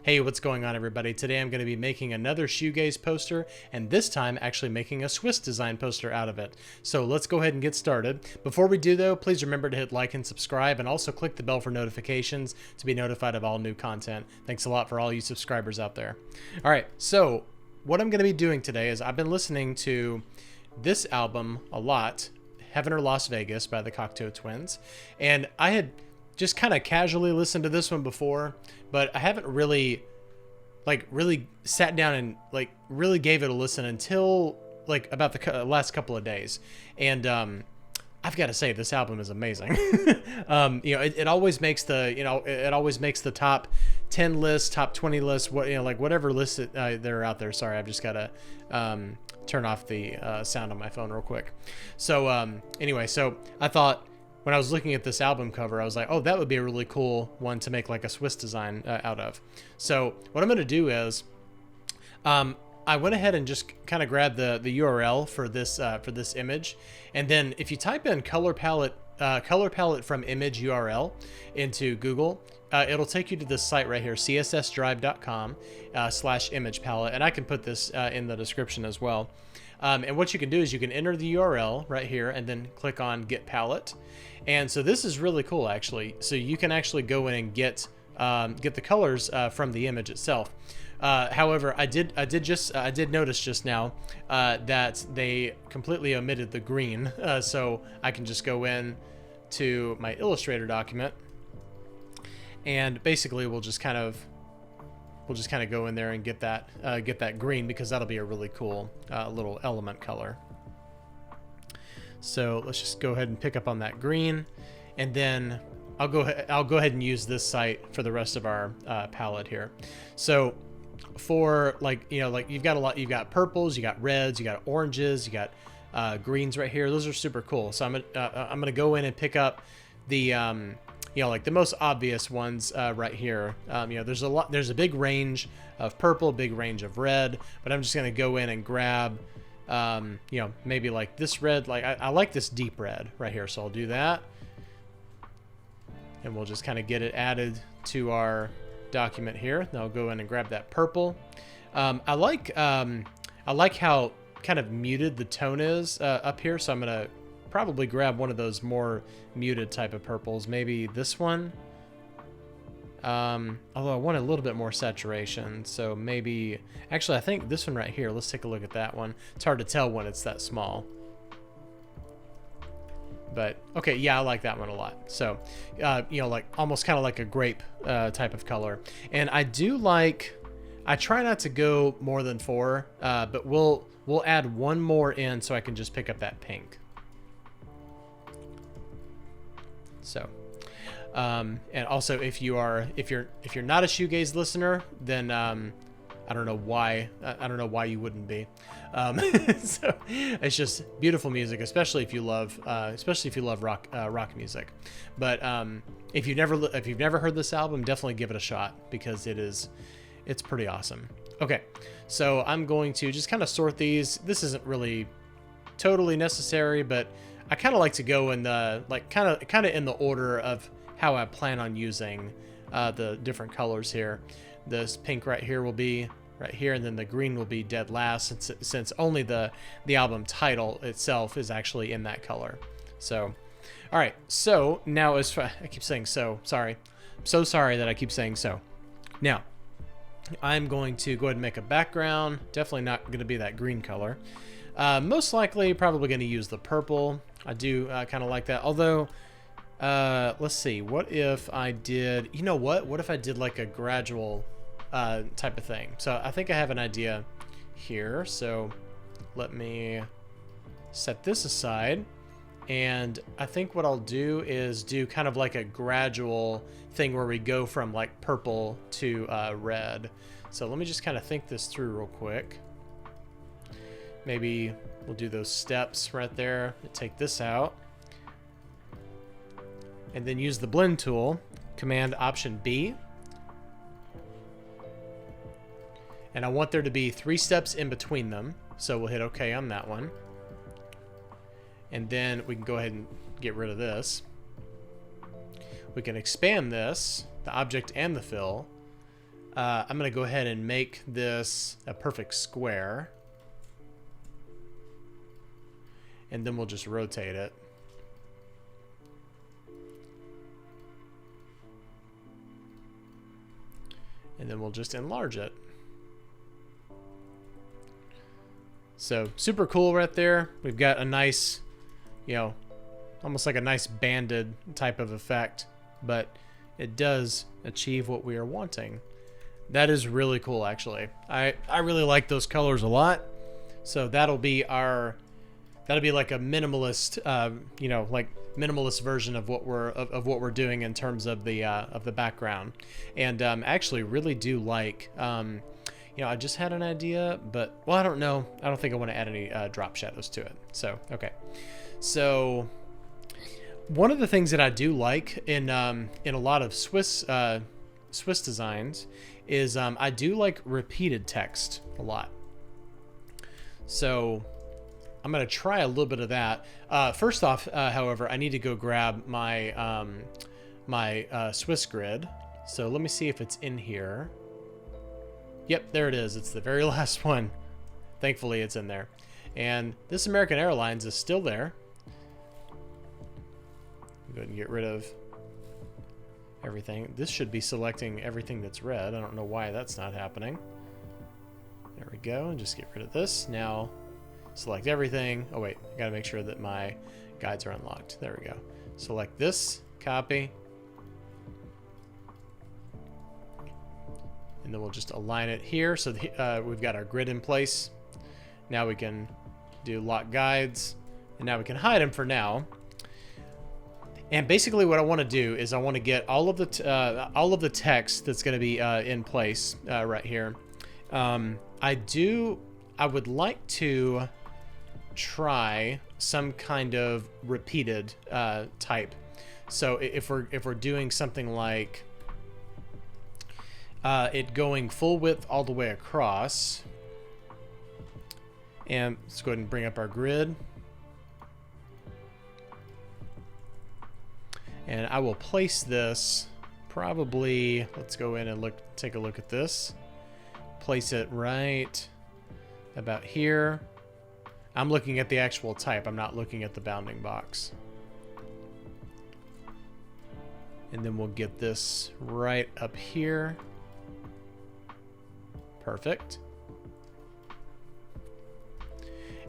Hey, what's going on, everybody? Today I'm going to be making another Shoegaze poster, and this time actually making a Swiss design poster out of it. So let's go ahead and get started. Before we do though, please remember to hit like and subscribe, and also click the bell for notifications to be notified of all new content. Thanks a lot for all you subscribers out there. All right, so what I'm going to be doing today is I've been listening to this album a lot, Heaven or Las Vegas by the Cocteau Twins, and I had just kind of casually listened to this one before, but I haven't really sat down and really gave it a listen until about the last couple of days. And I've got to say, this album is amazing. It always makes the top 10 list, top 20 list, whatever list they're out there. Sorry, I've just got to turn off the sound on my phone real quick. So anyway, so I thought, when I was looking at this album cover, I was like, oh, that would be a really cool one to make like a Swiss design out of. So what I'm going to do is I went ahead and just kind of grabbed the URL for this image. And then if you type in color palette from image URL into Google, it'll take you to this site right here, cssdrive.com/image palette. And I can put this in the description as well. And what you can do is you can enter the URL right here and then click on Get Palette. And so this is really cool, actually. So you can actually go in and get the colors from the image itself. However, I did notice just now that they completely omitted the green. So I can just go in to my Illustrator document, and basically we'll just kind of go in there and get that green, because that'll be a really cool little element color. So let's just go ahead and pick up on that green, and then I'll go ahead and use this site for the rest of our palette here. So for you've got purples, you got reds, you got oranges, you got greens right here. Those are super cool. So I'm gonna go in and pick up the the most obvious ones right here. There's a big range of purple, big range of red, but I'm just gonna go in and grab maybe like this red. I like this deep red right here, so I'll do that, and we'll just kind of get it added to our document here. Then I'll go in and grab that purple. I like how kind of muted the tone is up here, so I'm gonna probably grab one of those more muted type of purples, maybe this one. Although I want a little bit more saturation, so maybe, actually I think this one right here, let's take a look at that one. It's hard to tell when it's that small, but okay, yeah, I like that one a lot. So almost kind of like a grape type of color. And I try not to go more than 4, but we'll add one more in so I can just pick up that pink. So and also, if you're not a Shoegaze listener, then I don't know why you wouldn't be. So it's just beautiful music, especially if you love rock music. But if you've never heard this album, definitely give it a shot, because it's pretty awesome. Okay, so I'm going to just kind of sort these. This isn't really totally necessary, but I kind of like to go in the kind of in the order of how I plan on using the different colors here. This pink right here will be right here, and then the green will be dead last, since only the album title itself is actually in that color. So, all right. So now, I keep saying so. Sorry. I'm so sorry that I keep saying so. Now, I'm going to go ahead and make a background. Definitely not going to be that green color. Most likely, probably going to use the purple. I do kind of like that. Although, let's see. What if I did? You know what? What if I did like a gradual type of thing? So I think I have an idea here. So let me set this aside. And I think what I'll do is do kind of like a gradual thing where we go from like purple to red. So let me just kind of think this through real quick. Maybe we'll do those steps right there and take this out. And then use the blend tool, Command Option B. And I want there to be 3 steps in between them. So we'll hit OK on that one. And then we can go ahead and get rid of this. We can expand this, the object and the fill. I'm going to go ahead and make this a perfect square. And then we'll just rotate it. And then we'll just enlarge it. So super cool right there. We've got a nice, you know, almost like a nice banded type of effect, but it does achieve what we are wanting. That is really cool, actually. I really like those colors a lot. So that'll be like a minimalist, you know, like minimalist version of what we're doing in terms of the background. And actually really do like, you know, I just had an idea, but well, I don't know. I don't think I want to add any drop shadows to it. So okay, so one of the things that I do like in a lot of Swiss designs is I do like repeated text a lot. So I'm going to try a little bit of that. First off, however, I need to go grab my my Swiss grid. So let me see if it's in here. Yep, there it is. It's the very last one. Thankfully, it's in there. And this American Airlines is still there. Go ahead and get rid of everything. This should be selecting everything that's red. I don't know why that's not happening. There we go. And just get rid of this. Now select everything. Oh wait, I gotta make sure that my guides are unlocked. There we go. Select this, copy. And then we'll just align it here. So we've got our grid in place. Now we can do lock guides. And now we can hide them for now. And basically what I want to do is I want to get all of the text that's going to be in place right here. I would like to try some kind of repeated type. So if we're doing something like it going full width all the way across, and let's go ahead and bring up our grid. And I will place this probably, let's go in and take a look at this. Place it right about here. I'm looking at the actual type. I'm not looking at the bounding box. And then we'll get this right up here. Perfect.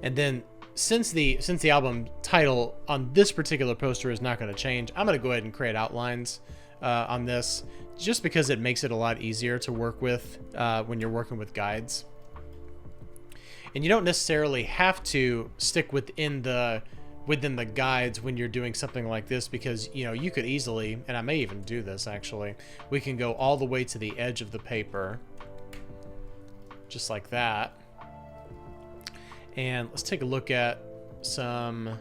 And then since the album title on this particular poster is not going to change, I'm going to go ahead and create outlines on this, just because it makes it a lot easier to work with when you're working with guides. And you don't necessarily have to stick within the guides when you're doing something like this, because you know you could easily, and I may even do this actually, we can go all the way to the edge of the paper, just like that. And let's take a look at some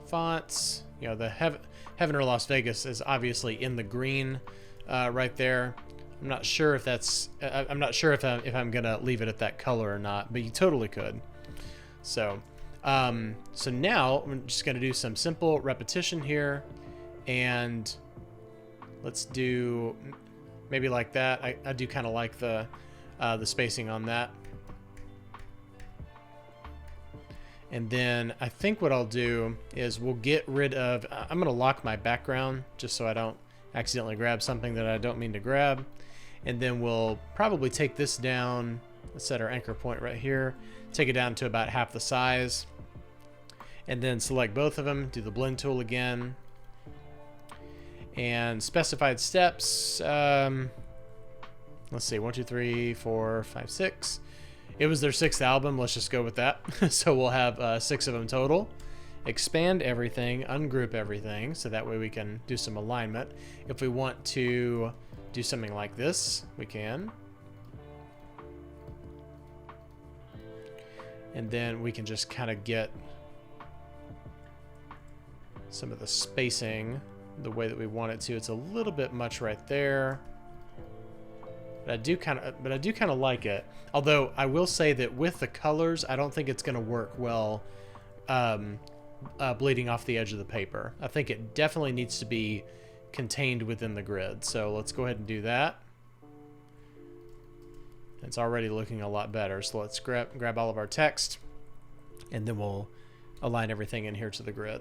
fonts. You know, the Heaven or Las Vegas is obviously in the green right there. I'm not sure if that's. I'm not sure if I'm gonna leave it at that color or not, but you totally could. So, so now I'm just gonna do some simple repetition here, and let's do maybe like that. I do kind of like the spacing on that. And then I think what I'll do is we'll get rid of, I'm going to lock my background just so I don't accidentally grab something that I don't mean to grab. And then we'll probably take this down. Let's set our anchor point right here. Take it down to about half the size. And then select both of them. Do the blend tool again. And specified steps. Let's see, 1, 2, 3, 4, 5, 6. It was their 6th album. Let's just go with that. So we'll have 6 of them total. Expand everything, ungroup everything, so that way we can do some alignment. If we want to do something like this, we can. And then we can just kind of get some of the spacing the way that we want it to. It's a little bit much right there. But I do kind of like it. Although I will say that with the colors, I don't think it's going to work well bleeding off the edge of the paper. I think it definitely needs to be contained within the grid. So let's go ahead and do that. It's already looking a lot better. So let's grab all of our text, and then we'll align everything in here to the grid.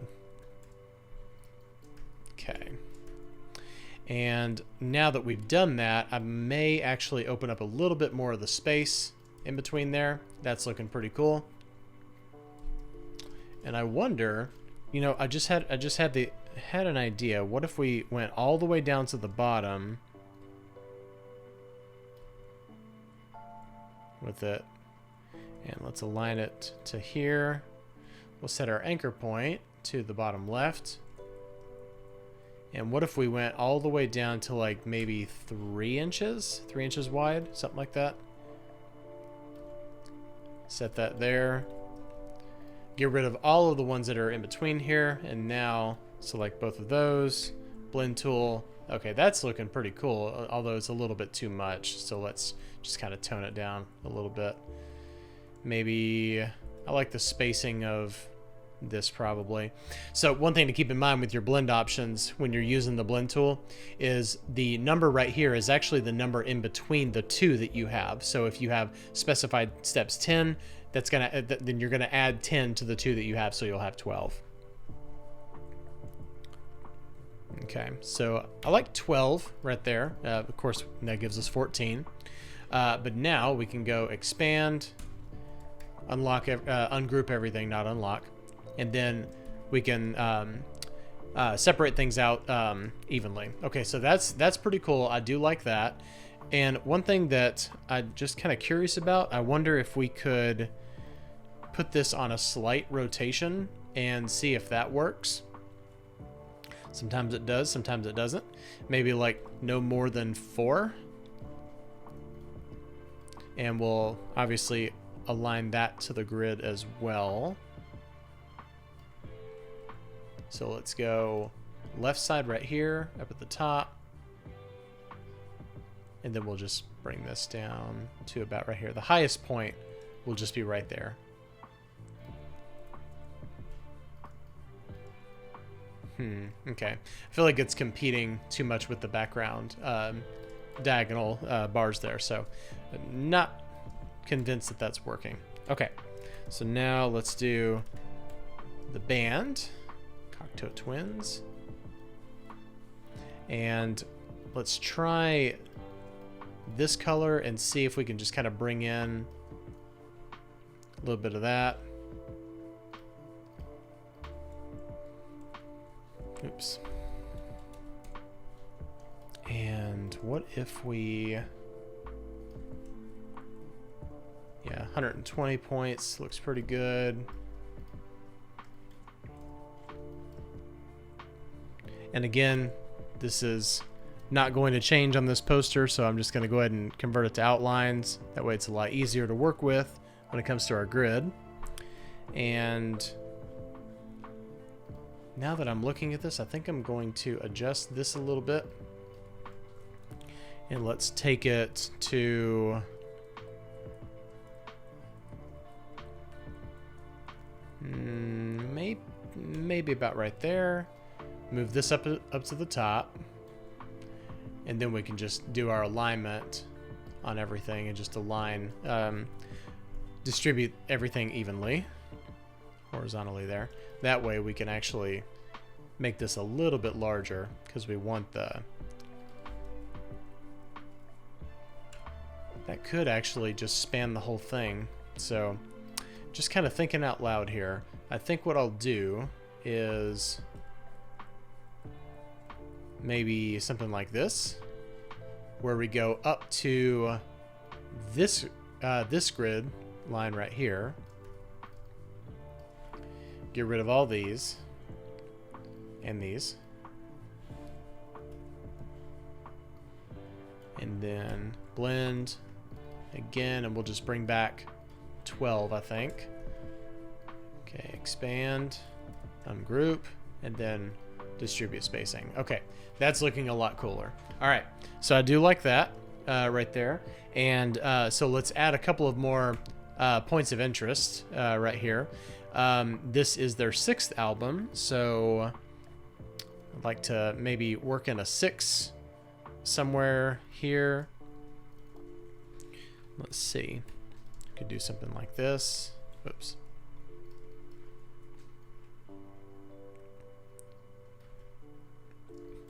Okay. And now that we've done that, I may actually open up a little bit more of the space in between there. That's looking pretty cool. And I wonder, you know, I just had an idea. What if we went all the way down to the bottom with it, and let's align it to here. We'll set our anchor point to the bottom left. And what if we went all the way down to like maybe 3 inches wide, something like that? Set that there. Get rid of all of the ones that are in between here, and now select both of those. Blend tool. Okay, that's looking pretty cool, although it's a little bit too much. So let's just kind of tone it down a little bit. Maybe I like the spacing of this probably. So one thing to keep in mind with your blend options when you're using the blend tool is the number right here is actually the number in between the 2 that you have. So if you have specified steps 10, then you're gonna add 10 to the 2 that you have, so you'll have 12. Okay, so I like 12 right there. Of course, that gives us 14. But now we can go expand, unlock, ungroup everything, not unlock. And then we can separate things out evenly. Okay, so that's pretty cool. I do like that. And one thing that I'm just kind of curious about, I wonder if we could put this on a slight rotation and see if that works. Sometimes it does, sometimes it doesn't. Maybe like no more than 4. And we'll obviously align that to the grid as well. So let's go left side right here, up at the top. And then we'll just bring this down to about right here. The highest point will just be right there. Okay. I feel like it's competing too much with the background diagonal bars there. So not convinced that that's working. Okay. So now let's do the band. Cocteau Twins. And let's try this color and see if we can just kind of bring in a little bit of that. Oops. And what if we... Yeah, 120 points. Looks pretty good. And again, this is not going to change on this poster, so I'm just going to go ahead and convert it to outlines. That way it's a lot easier to work with when it comes to our grid. And now that I'm looking at this, I think I'm going to adjust this a little bit. And let's take it to... maybe about right there. Move this up to the top. And then we can just do our alignment on everything and just align, distribute everything evenly, horizontally there. That way we can actually make this a little bit larger because we want that could actually just span the whole thing. So just kind of thinking out loud here, I think what I'll do is maybe something like this, where we go up to this this grid line right here. Get rid of all these and these, and then blend again, and we'll just bring back 12, I think. Okay, expand, ungroup, and then distribute spacing. Okay, that's looking a lot cooler. All right, so I do like that right there. And so let's add a couple of more points of interest right here. This is their 6th album, so I'd like to maybe work in a 6 somewhere here. let's see. Could do something like this. Oops.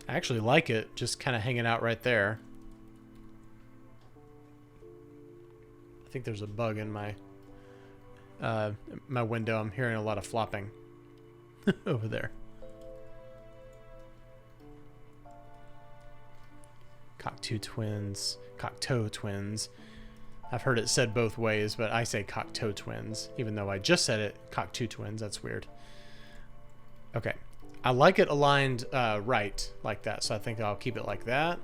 I actually like it just kind of hanging out right there. I think there's a bug in my my window. I'm hearing a lot of flopping over there. Cocteau Twins. I've heard it said both ways, but I say Cocteau Twins, even though I just said it Cocteau Twins. That's weird. Okay. I like it aligned right like that, so I think I'll keep it like that.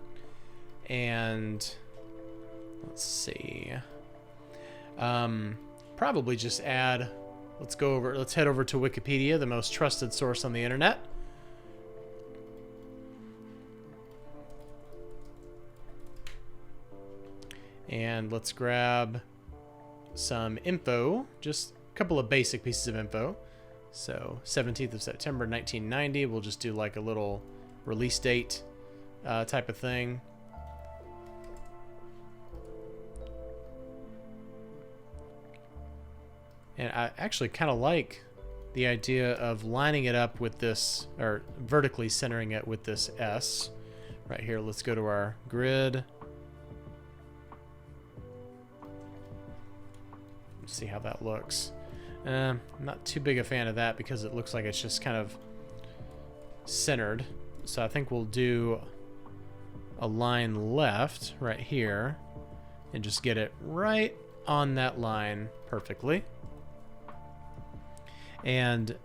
And let's see. Probably just add, let's head over to Wikipedia, the most trusted source on the internet. And let's grab some info, just a couple of basic pieces of info. So 17th of September 1990, we'll just do like a little release date type of thing. And I actually kind of like the idea of lining it up with this, or vertically centering it with this S right here. Let's go to our grid. See how that looks. I'm not too big a fan of that because it looks like it's just kind of centered. So I think we'll do a line left right here and just get it right on that line perfectly. And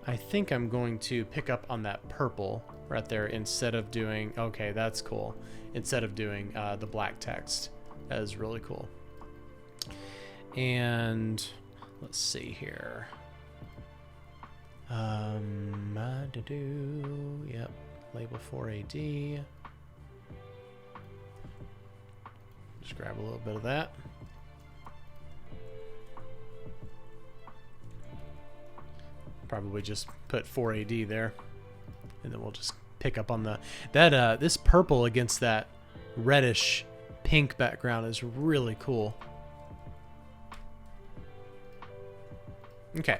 I think I'm going to pick up on that purple right there instead of doing, okay, that's cool. Instead of doing the black text. That is really cool. And let's see here. Yep, label 4AD. Just grab a little bit of that. Probably just put 4AD there, and then we'll just pick up on this purple against that reddish pink background is really cool. Okay.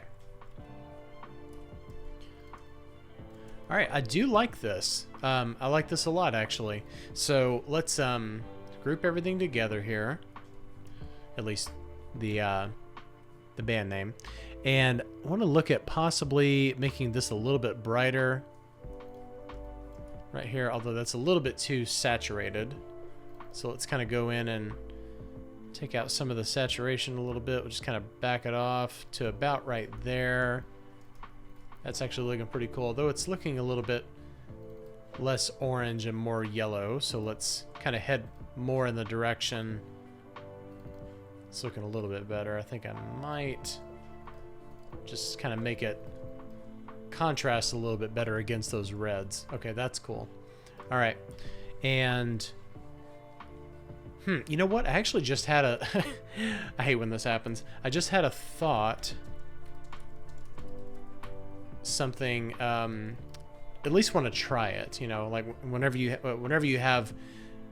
All right, I do like this. I like this a lot, actually. So let's group everything together here. At least the band name. And I want to look at possibly making this a little bit brighter right here, although that's a little bit too saturated. So let's kind of go in and take out some of the saturation a little bit. We'll just kind of back it off to about right there. That's actually looking pretty cool, though it's looking a little bit less orange and more yellow. So let's kind of head more in the direction. It's looking a little bit better. I think I might just kind of make it contrast a little bit better against those reds. Okay, that's cool. All right. And you know what? I actually just had a I hate when this happens. I just had a thought. Something at least want to try it, you know, like whenever you have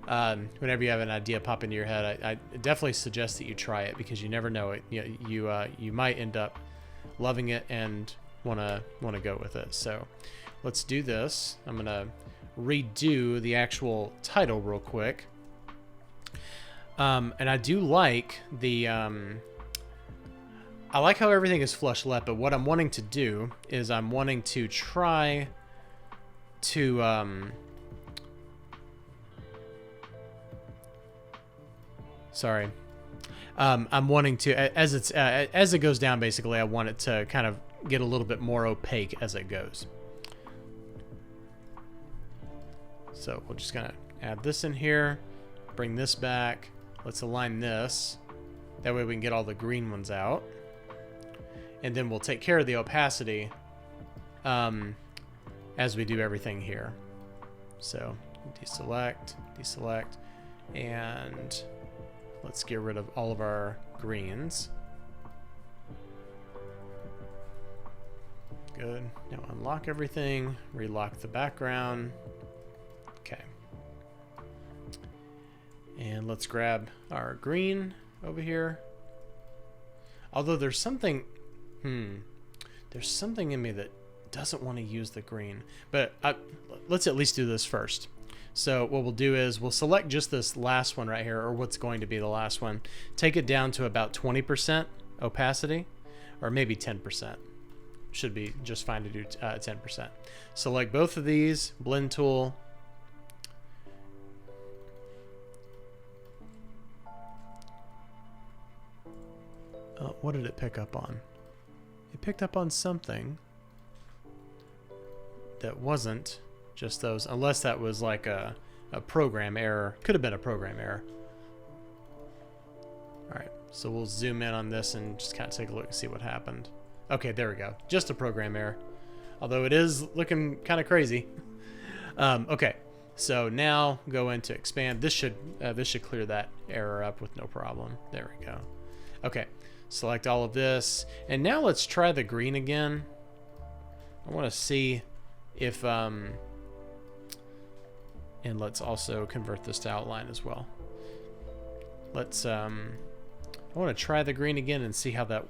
an idea pop into your head, I definitely suggest that you try it, because you never know it. You might end up loving it and want to go with it. So let's do this. I'm going to redo the actual title real quick. And I do like the, I like how everything is flush left, but what I'm wanting to do is I'm wanting to try to, I'm wanting to, as it goes down, basically, I want it to kind of get a little bit more opaque as it goes. So we're just gonna add this in here, bring this back. Let's align this. That way we can get all the green ones out. And then we'll take care of the opacity as we do everything here. So deselect, deselect, and let's get rid of all of our greens. Good. Now unlock everything, relock the background. Okay. And let's grab our green. over here. Although there's something, there's something in me that doesn't want to use the green. But let's at least do this first. So what we'll do is we'll select just this last one right here, or what's going to be the last one. Take it down to about 20% opacity, or maybe 10%. Should be just fine to do 10%. Select both of these, blend tool. What did it pick up on? It picked up on something that wasn't just those, unless that was like a program error. Could have been a program error. All right, so we'll zoom in on this and just kind of take a look and see what happened. Okay, there we go. Just a program error, although it is looking kind of crazy. Okay, so now go into expand. This should clear that error up with no problem. There we go. Okay, select all of this, and now let's try the green again. I want to see if and let's also convert this to outline as well. Let's I want to try the green again and see how that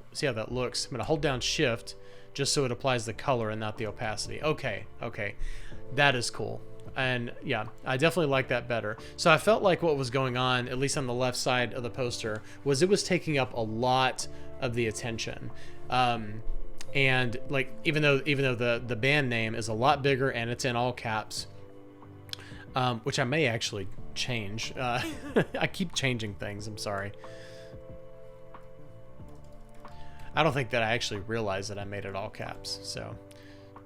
looks. I'm going to hold down shift just so it applies the color and not the opacity. Okay, that is cool. And yeah, I definitely like that better. So I felt like what was going on, at least on the left side of the poster, was it was taking up a lot of the attention. And like even though the band name is a lot bigger and it's in all caps, which I may actually change. I keep changing things. I'm sorry. I don't think that I actually realized that I made it all caps, so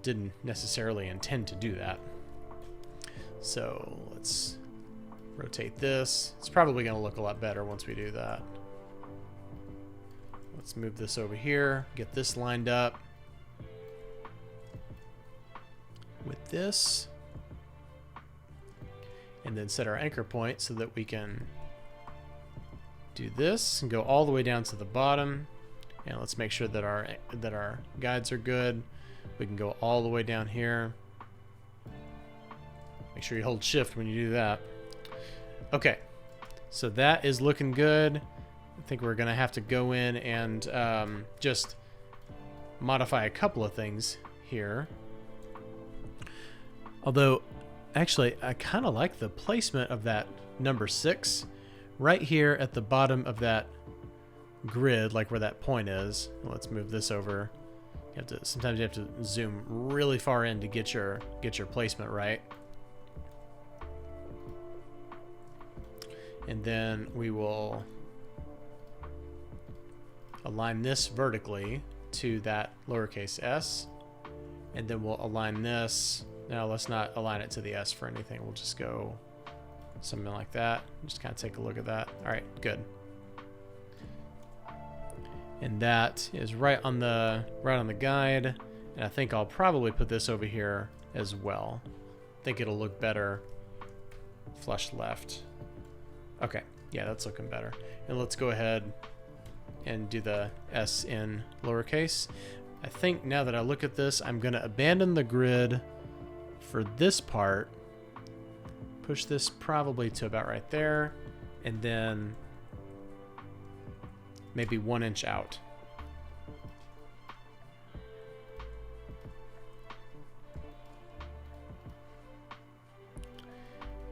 didn't necessarily intend to do that. So let's rotate this. It's probably going to look a lot better once we do that. Let's move this over here, get this lined up with this, and then set our anchor point so that we can do this and go all the way down to the bottom. And let's make sure that our guides are good. We can go all the way down here. Make sure you hold shift when you do that. Okay, so that is looking good. I think we're gonna have to go in and just modify a couple of things here. Although, actually, I kind of like the placement of that number 6 right here at the bottom of that grid, like where that point is. Let's move this over. Sometimes you have to zoom really far in to get your placement right. And then we will align this vertically to that lowercase s, and then we'll align this. Now let's not align it to the s for anything. We'll just go something like that. Just kind of take a look at that. All right, good. And that is right on the guide. And I think I'll probably put this over here as well. I think it'll look better flush left. Okay, yeah, that's looking better. And let's go ahead and do the S in lowercase. I think now that I look at this, I'm gonna abandon the grid for this part. Push this probably to about right there, and then maybe 1 inch out.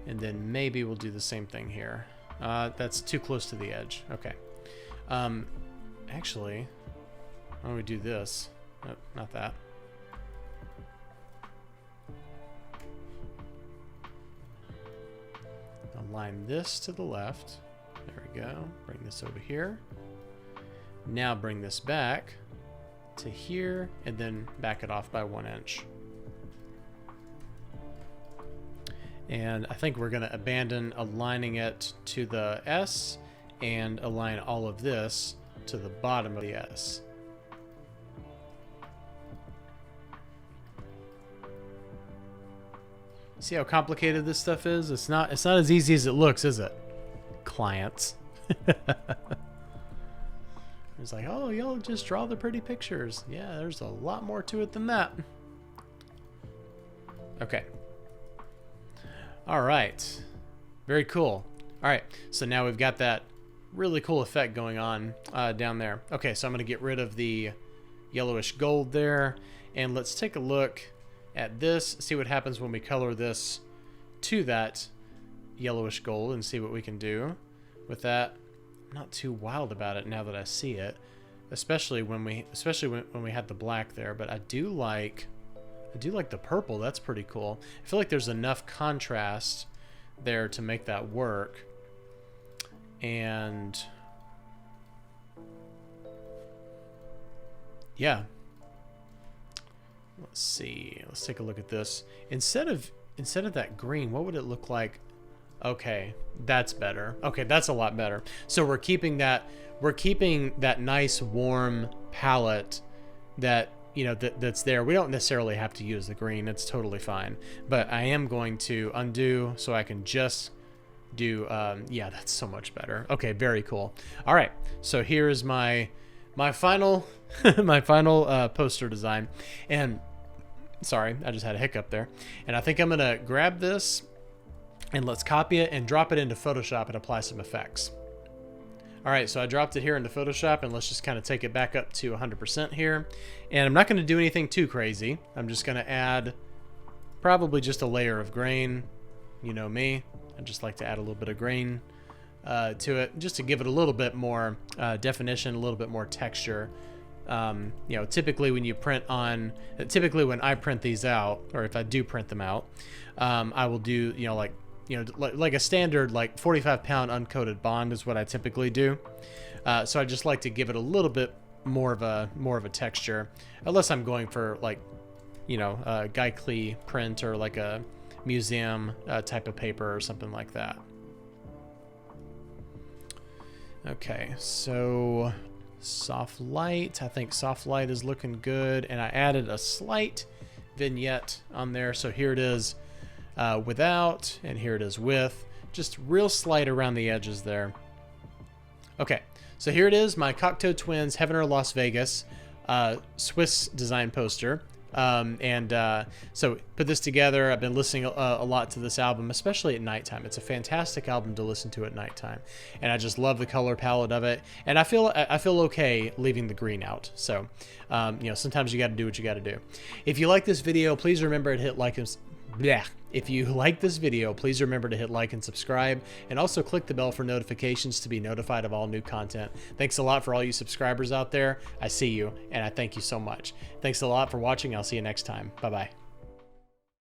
And then maybe we'll do the same thing here. That's too close to the edge. Okay. Actually, why don't we do this? Nope, not that. Align this to the left. There we go. Bring this over here. Now bring this back to here and then back it off by 1 inch. And I think we're going to abandon aligning it to the S and align all of this to the bottom of the S. See how complicated this stuff is? It's not as easy as it looks, is it? Clients. It's like, oh, y'all just draw the pretty pictures. Yeah, there's a lot more to it than that. Okay. All right. Very cool. All right. So now we've got that really cool effect going on down there. Okay, so I'm going to get rid of the yellowish gold there, and let's take a look at this, see what happens when we color this to that yellowish gold and see what we can do with that. I'm not too wild about it now that I see it, especially when we had the black there, but I do like the purple. That's pretty cool. I feel like there's enough contrast there to make that work. And yeah, let's see, let's take a look at this. Instead of that green, what would it look like? Okay, that's better. Okay, that's a lot better. So we're keeping that nice warm palette that, you know, that's there. We don't necessarily have to use the green. It's totally fine. But I am going to undo so I can just do yeah, that's so much better. Okay, very cool. All right, so here's my final my final poster design. And sorry, I just had a hiccup there. And I think I'm gonna grab this and let's copy it and drop it into Photoshop and apply some effects. All right, so I dropped it here into Photoshop, and let's just kind of take it back up to 100% here. And I'm not going to do anything too crazy. I'm just going to add probably just a layer of grain. You know me, I just like to add a little bit of grain to it, just to give it a little bit more definition, a little bit more texture. You know, typically when I print these out, or if I do print them out, I will do, you know, like a standard, like 45-pound uncoated bond is what I typically do. So I just like to give it a little bit more of a texture, unless I'm going for, like, you know, a Geikley print or like a museum type of paper or something like that. Okay, so soft light. I think soft light is looking good, and I added a slight vignette on there. So here it is without, and here it is with, just real slight around the edges there. Okay, so here it is, my Cocteau Twins Heaven or Las Vegas Swiss design poster. So put this together. I've been listening a lot to this album, especially at nighttime. It's a fantastic album to listen to at nighttime, and I just love the color palette of it. And I feel okay leaving the green out. So, you know, sometimes you got to do what you got to do. If you like this video, please remember to hit like and If you like this video, please remember to hit like and subscribe, and also click the bell for notifications to be notified of all new content. Thanks a lot for all you subscribers out there. I see you, and I thank you so much. Thanks a lot for watching. I'll see you next time. Bye-bye.